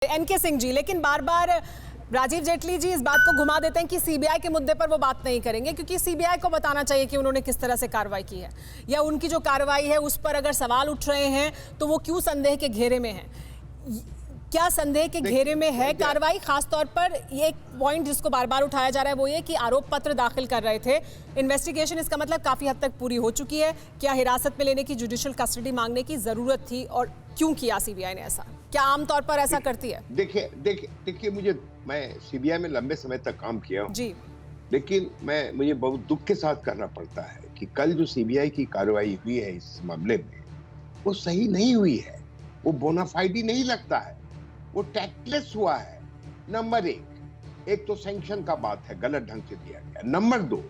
N K Singh ji, लेकिन बार बार राजीव जेटली जी इस बात को घुमा देते हैं कि सीबीआई के मुद्दे पर वो बात नहीं करेंगे, क्योंकि सीबीआई को बताना चाहिए कि उन्होंने किस तरह से कार्रवाई की है, या उनकी जो कार्रवाई है उस पर अगर सवाल उठ रहे हैं तो वो क्यों संदेह के घेरे में है। क्या संदेह के घेरे में है कार्रवाई? खासतौर पर ये एक पॉइंट जिसको बार बार उठाया जा रहा है वो ये कि आरोप पत्र दाखिल कर रहे थे, इन्वेस्टिगेशन इसका मतलब काफी हद तक पूरी हो चुकी है। क्या हिरासत में लेने की, जुडिशियल कस्टडी मांगने की जरूरत थी, और क्यों किया सीबीआई ने ऐसा? क्या आमतौर पर ऐसा करती है? देखिए मैं सीबीआई में लंबे समय तक काम किया हूं जी, लेकिन मुझे बहुत दुख के साथ करना पड़ता है कि कल जो सीबीआई की कार्रवाई हुई है इस मामले में वो सही नहीं हुई है, वो बोनाफाइडी नहीं लगता है, वो टैक्टलेस हुआ है। नंबर एक तो सैंक्शन का बात है, गलत ढंग से दिया गया। नंबर 2,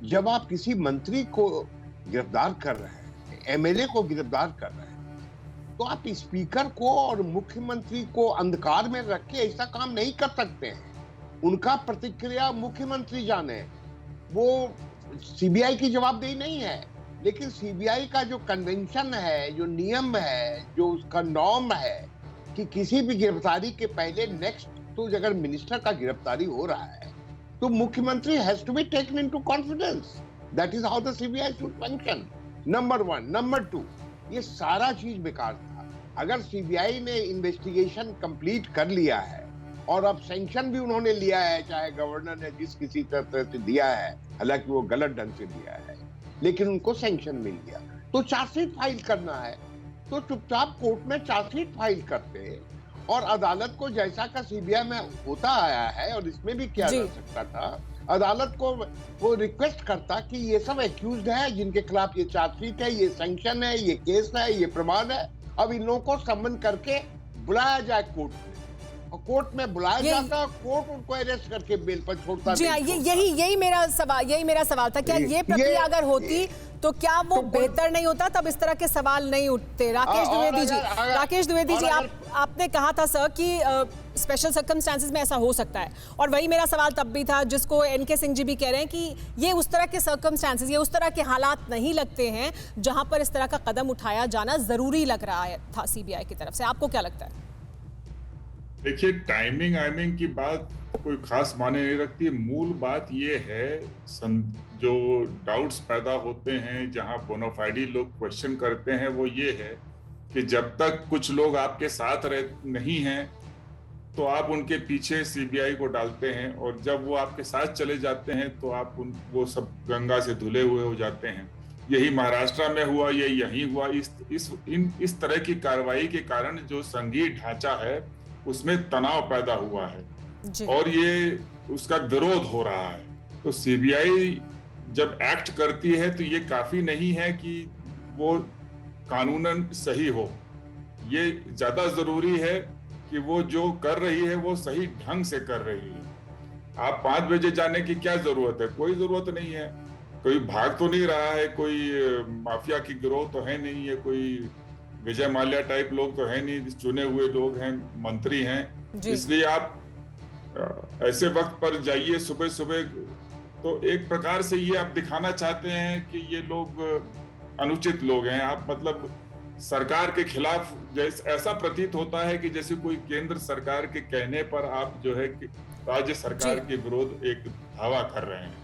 जब आप किसी मंत्री को गिरफ्तार कर रहे हैं, एमएलए को गिरफ्तार कर रहे हैं, तो आप स्पीकर को और मुख्यमंत्री को अंधकार में रख के ऐसा काम नहीं कर सकते हैं। उनका प्रतिक्रिया मुख्यमंत्री जाने, वो सीबीआई की जवाबदेही नहीं है। लेकिन सीबीआई का जो कन्वेंशन है, जो नियम है, जो उसका नॉर्म है कि किसी भी गिरफ्तारी के पहले नेक्स्ट, तो अगर मिनिस्टर का गिरफ्तारी हो रहा है तो मुख्यमंत्री has to be taken into confidence. That is how the CBI should function. Number 1। Number 2, ये सारा चीज बेकार था। अगर सीबीआई ने इन्वेस्टिगेशन कंप्लीट कर लिया है और अब सैंक्शन भी उन्होंने लिया है, चाहे गवर्नर ने जिस किसी तरह से दिया है, हालांकि वो गलत ढंग से दिया है, लेकिन उनको सैंक्शन मिल गया, तो चार्जशीट फाइल करना है तो चुपचाप कोर्ट में चार्जशीट फाइल करते और अदालत को, जैसा का सीबीआई में होता आया है और इसमें भी किया जा सकता था, अदालत को वो रिक्वेस्ट करता कि ये सब एक्यूज्ड है जिनके खिलाफ ये चार्जशीट है, ये सैंक्शन है, ये केस है, ये प्रमाण है, अब इन लोगों को समन करके बुलाया जाए कोर्ट में, और कोर्ट में बुलाया जाता, कोर्ट उनको अरेस्ट करके बेल पर छोड़ता। जी हाँ, यही मेरा सवाल था। क्या ये प्रक्रिया अगर होती तो क्या वो बेहतर नहीं होता? तब इस तरह के सवाल नहीं उठते। राकेश द्विवेदी जी, आपने कहा था सर कि स्पेशल सर्कमस्टांसेस में ऐसा हो सकता है, और वही मेरा सवाल तब भी था, जिसको एनके सिंह जी भी कह रहे हैं कि ये उस तरह के सर्कमस्टांसेस, ये उस तरह के हालात नहीं लगते हैं जहां पर इस तरह का कदम उठाया जाना जरूरी लग रहा था सीबीआई की तरफ से। आपको क्या लगता है? देखिए, टाइमिंग की बात कोई खास माने नहीं रखती। मूल बात ये है, जो डाउट्स पैदा होते हैं, जहां बोनाफाइडी लोग क्वेश्चन करते हैं, वो ये है कि जब तक कुछ लोग आपके साथ नहीं हैं तो आप उनके पीछे सीबीआई को डालते हैं, और जब वो आपके साथ चले जाते हैं तो आप वो सब गंगा से धुले हुए हो जाते हैं। यही महाराष्ट्र में हुआ, ये यही हुआ। इस तरह की कार्रवाई के कारण जो संघीय ढांचा है उसमें तनाव पैदा हुआ है और ये उसका विरोध हो रहा है। तो सीबीआई जब एक्ट करती है तो ये काफी नहीं है कि वो कानूनन सही हो, ये ज्यादा जरूरी है कि वो जो कर रही है वो सही ढंग से कर रही है। आप 5 बजे जाने की क्या जरूरत है? कोई जरूरत नहीं है। कोई भाग तो नहीं रहा है, कोई माफिया की गिरोह तो है नहीं है, कोई विजय माल्या टाइप लोग तो है नहीं, चुने हुए लोग हैं, मंत्री हैं। इसलिए आप ऐसे वक्त पर जाइए सुबह सुबह, तो एक प्रकार से ये आप दिखाना चाहते हैं कि ये लोग अनुचित लोग हैं। आप मतलब सरकार के खिलाफ, जैसे ऐसा प्रतीत होता है कि जैसे कोई केंद्र सरकार के कहने पर आप जो है राज्य सरकार के विरोध एक धावा कर रहे हैं।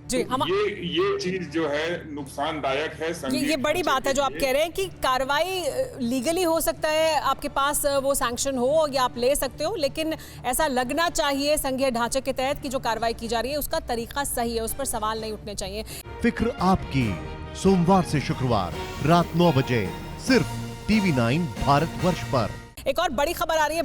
जी, तो ये चीज जो है नुकसानदायक है। ये बड़ी बात है जो आप कह रहे हैं कि कार्रवाई लीगली हो सकता है, आपके पास वो सैंक्शन हो या आप ले सकते हो, लेकिन ऐसा लगना चाहिए संघीय ढांचे के तहत कि जो कार्रवाई की जा रही है उसका तरीका सही है, उस पर सवाल नहीं उठने चाहिए। फिक्र आपकी, सोमवार से शुक्रवार रात 9 बजे सिर्फ TV9 भारतवर्ष पर। एक और बड़ी खबर आ रही है।